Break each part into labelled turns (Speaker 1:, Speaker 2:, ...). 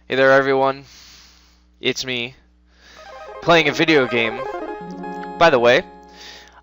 Speaker 1: Hey there everyone, it's me, playing a video game. By the way,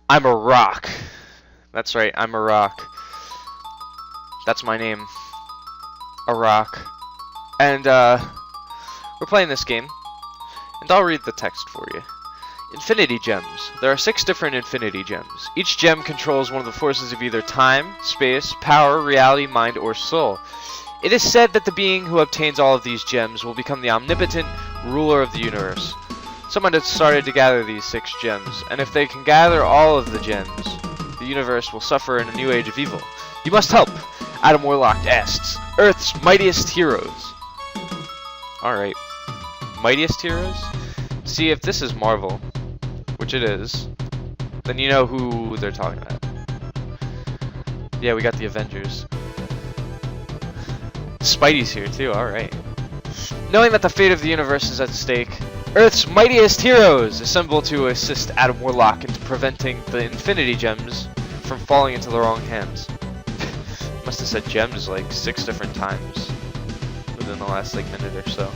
Speaker 1: I'm a rock. That's right, I'm a rock. That's my name. A rock. And we're playing this game, and I'll read the text for you. Infinity gems. There are 6 different infinity gems. Each gem controls one of the forces of either time, space, power, reality, mind, or soul. It is said that the being who obtains all of these gems will become the omnipotent ruler of the universe. Someone has started to gather these 6 gems, and if they can gather all of the gems, the universe will suffer in a new age of evil. You must help! Adam Warlock asks, Earth's mightiest heroes. Alright. Mightiest heroes? See, if this is Marvel, which it is, then you know who they're talking about. Yeah, we got the Avengers. Spidey's here too, alright. Knowing that the fate of the universe is at stake, Earth's mightiest heroes assemble to assist Adam Warlock into preventing the Infinity Gems from falling into the wrong hands. Must have said gems like 6 different times within the last like minute or so.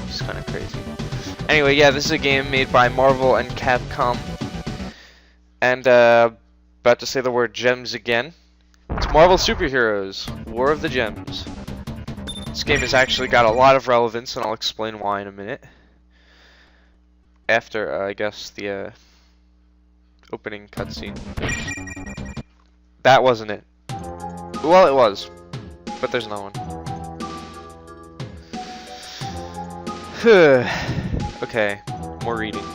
Speaker 1: It's kind of crazy. Anyway, yeah, this is a game made by Marvel and Capcom. And about to say the word gems again. It's Marvel Superheroes, War of the Gems. This game has actually got a lot of relevance, and I'll explain why in a minute. After, I guess, the opening cutscene. That wasn't it. Well, it was, but there's no one. Okay, more reading.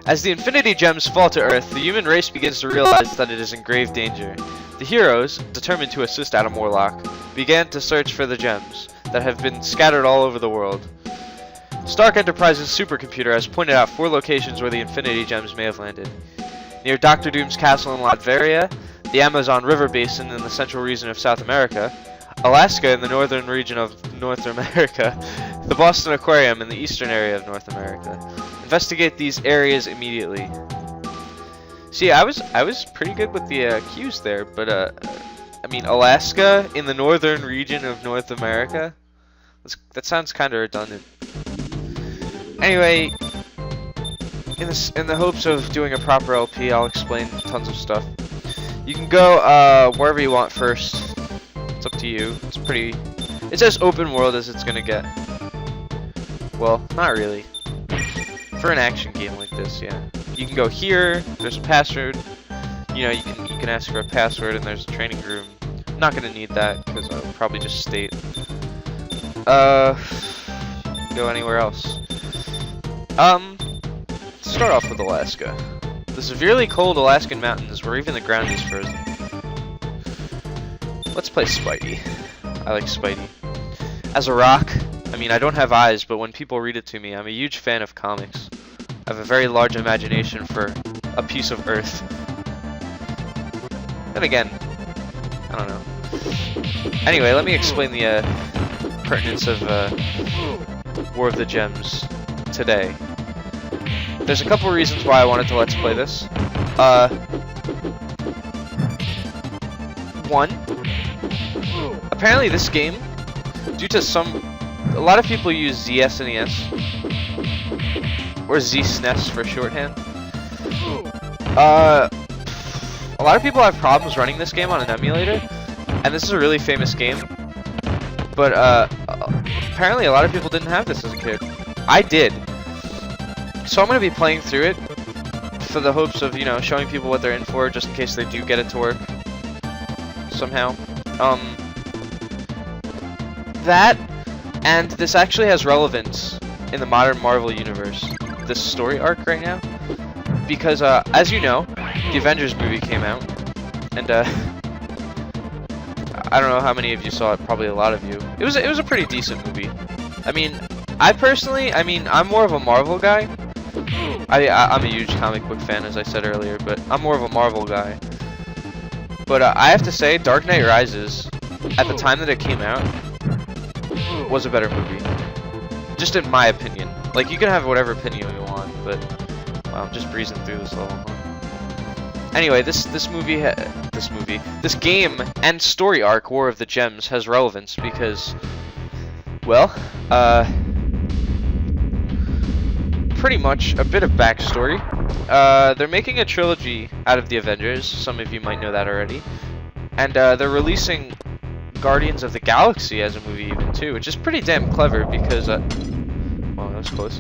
Speaker 1: As the Infinity Gems fall to Earth, the human race begins to realize that it is in grave danger. The heroes, determined to assist Adam Warlock, began to search for the gems that have been scattered all over the world. Stark Enterprises' supercomputer has pointed out 4 locations where the Infinity Gems may have landed. Near Dr. Doom's castle in Latveria, the Amazon River Basin in the central region of South America, Alaska in the northern region of North America, the Boston Aquarium in the eastern area of North America. Investigate these areas immediately. See, I was pretty good with the cues there, but I mean, Alaska in the northern region of North America? That sounds kind of redundant. Anyway, in the hopes of doing a proper LP, I'll explain tons of stuff. You can go wherever you want first. It's up to you. It's as open world as it's gonna get. Well, not really. For an action game like this, yeah. You can go here. There's a password. You know, you can ask for a password, and there's a training room. I'm not gonna need that because I'll probably just state. Go anywhere else. Start off with Alaska. The severely cold Alaskan mountains, where even the ground is frozen. Let's play Spidey. I like Spidey. As a rock, I mean, I don't have eyes, but when people read it to me, I'm a huge fan of comics. I have a very large imagination for a piece of Earth. Then again, I don't know. Anyway, let me explain the pertinence of War of the Gems today. There's a couple reasons why I wanted to let's play this. One, apparently this game, due to a lot of people use ZSNES, or ZSNES for shorthand. A lot of people have problems running this game on an emulator, and this is a really famous game, but apparently a lot of people didn't have this as a kid. I did. So I'm going to be playing through it for the hopes of, you know, showing people what they're in for, just in case they do get it to work somehow. That, and this actually has relevance in the modern Marvel universe, this story arc right now, because as you know, the Avengers movie came out, and I don't know how many of you saw it, probably a lot of you. It was a pretty decent movie. I mean, I'm more of a Marvel guy. I'm a huge comic book fan, as I said earlier, but I'm more of a Marvel guy. But I have to say, Dark Knight Rises, at the time that it came out, was a better movie. Just in my opinion. Like, you can have whatever opinion you want, but I'm just breezing through this level. Anyway, this game and story arc, War of the Gems, has relevance because Well, pretty much a bit of backstory. They're making a trilogy out of the Avengers. Some of you might know that already. And they're releasing Guardians of the Galaxy as a movie even too, which is pretty damn clever because well, that was close.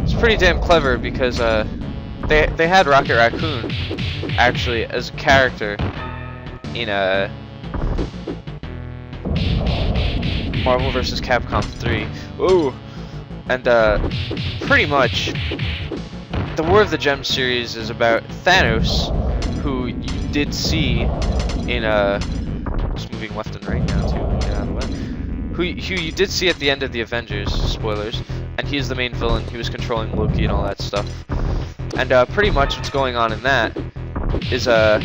Speaker 1: It's pretty damn clever because they had Rocket Raccoon actually as a character in Marvel vs. Capcom 3. Ooh. And pretty much the War of the Gems series is about Thanos, who you did see in just moving left and right now to get out of the way. Who you did see at the end of the Avengers, spoilers, and he's the main villain. He was controlling Loki and all that stuff. And pretty much what's going on in that is wow,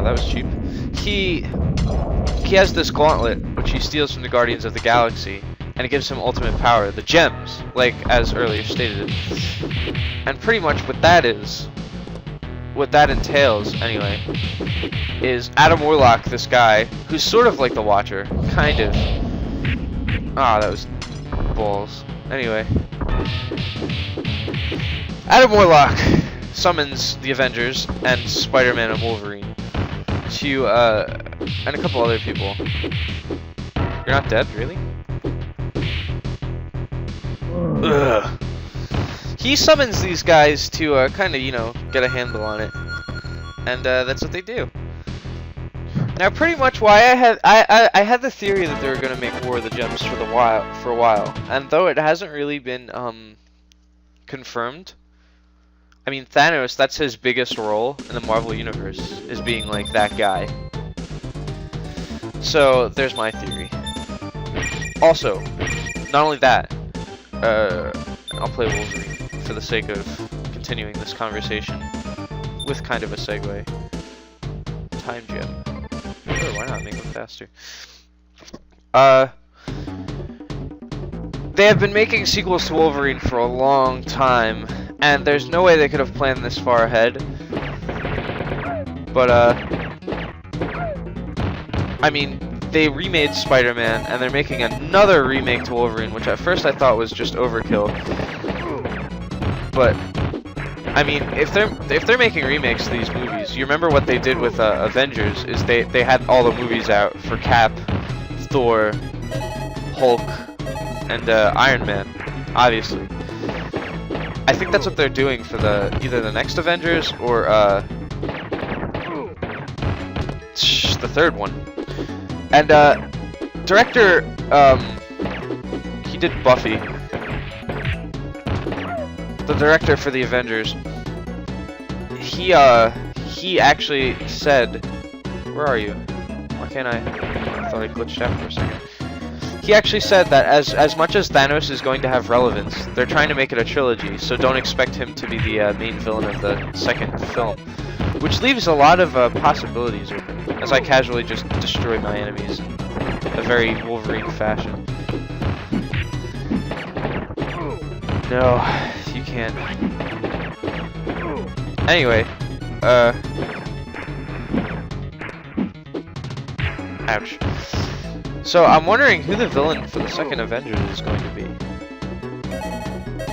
Speaker 1: that was cheap. He has this gauntlet which he steals from the Guardians of the Galaxy, and it gives him ultimate power, the gems, like as earlier stated. And pretty much what that entails anyway, is Adam Warlock, this guy who's sort of like the Watcher, kind of. Ah, that was balls. Anyway, Adam Warlock summons the Avengers and Spider-Man and Wolverine to and a couple other people. You're not dead, really? Ugh. He summons these guys to kind of, you know, get a handle on it, and that's what they do. Now, pretty much why I had the theory that they were gonna make War of the Gems for a while, and though it hasn't really been confirmed. I mean, Thanos, that's his biggest role in the Marvel Universe, is being like that guy. So there's my theory. Also, not only that, I'll play Wolverine for the sake of continuing this conversation with kind of a segue. Time gem. Sure, why not make them faster? They have been making sequels to Wolverine for a long time, and there's no way they could have planned this far ahead. But I mean, they remade Spider-Man, and they're making another remake to Wolverine, which at first I thought was just overkill. But I mean, if they're making remakes to these movies, you remember what they did with Avengers? Is they had all the movies out for Cap, Thor, Hulk, and Iron Man, obviously. I think that's what they're doing for either the next Avengers or the third one. And director, he did Buffy. The director for the Avengers, he actually said, where are you? Why can't I thought I glitched out for a second. He actually said that as much as Thanos is going to have relevance, they're trying to make it a trilogy, so don't expect him to be the main villain of the second film. Which leaves a lot of possibilities open, as I casually just destroy my enemies in a very Wolverine fashion. No, you can't. Anyway, ouch. So I'm wondering who the villain for the second Avengers is going to be.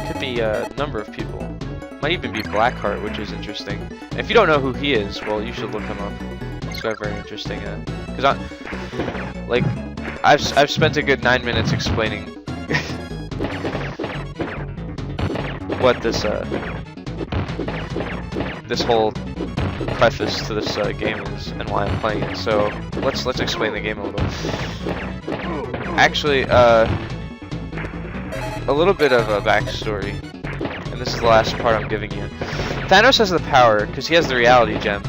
Speaker 1: Could be a number of people. Might even be Blackheart, which is interesting. And if you don't know who he is, well, you should look him up. He's got very interesting. Because I've spent a good 9 minutes explaining what this whole preface to this game is and why I'm playing it. So let's explain the game a little. Actually, a little bit of a backstory, and this is the last part I'm giving you. Thanos has the power, because he has the reality gem,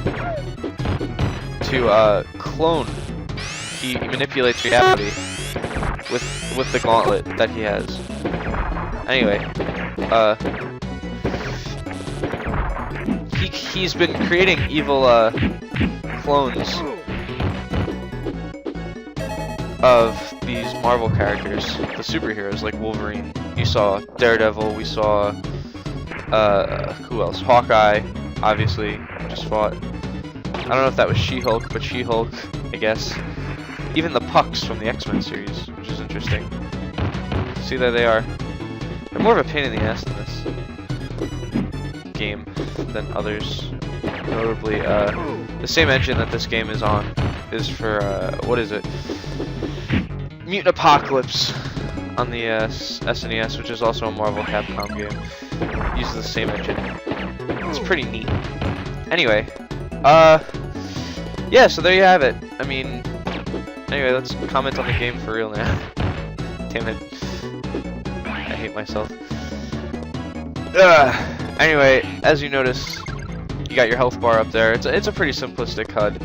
Speaker 1: to clone. He manipulates reality with the gauntlet that he has. Anyway, he's been creating evil clones of these Marvel characters, the superheroes like Wolverine. You saw Daredevil, we saw who else? Hawkeye, obviously, just fought. I don't know if that was She-Hulk, but She-Hulk, I guess. even the pucks from the X-Men series, which is interesting. See, there they are. They're more of a pain in the ass in this game than others. Notably, the same engine that this game is on is for, what is it? Mutant Apocalypse on the SNES, which is also a Marvel Capcom game. Uses the same engine. It's pretty neat. Anyway, yeah, so there you have it. I mean, anyway, let's comment on the game for real now. Damn it. I hate myself. Anyway, as you notice, you got your health bar up there. It's a pretty simplistic HUD.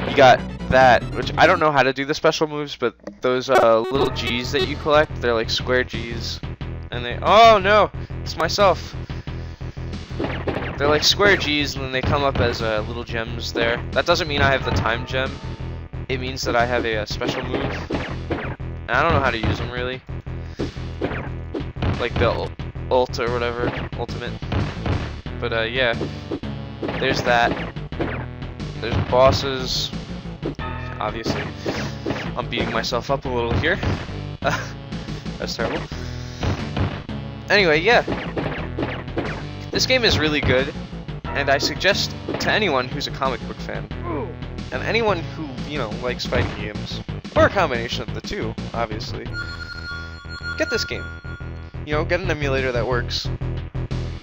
Speaker 1: You got that, which I don't know how to do the special moves, but those little G's that you collect, they're like square G's, and they, oh no, it's myself. They're like square G's, and then they come up as little gems there. That doesn't mean I have the time gem. It means that I have a special move. And I don't know how to use them really. Like the ult or whatever, ultimate. But yeah, there's that. There's bosses. Obviously, I'm beating myself up a little here. That's terrible. Anyway, yeah. This game is really good, and I suggest to anyone who's a comic book fan, and anyone who, you know, likes fighting games, or a combination of the two, obviously, get this game. You know, get an emulator that works,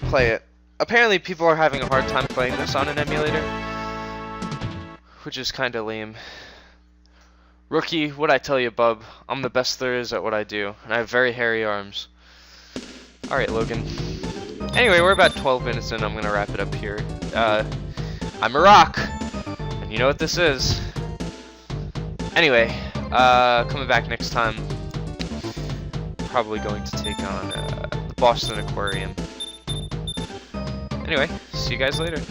Speaker 1: play it. Apparently people are having a hard time playing this on an emulator, which is kinda lame. Rookie, what'd I tell you, bub? I'm the best there is at what I do, and I have very hairy arms. Alright, Logan. Anyway, we're about 12 minutes in. I'm gonna wrap it up here. I'm a rock, and you know what this is. Anyway, coming back next time, probably going to take on the Boston Aquarium. Anyway, see you guys later.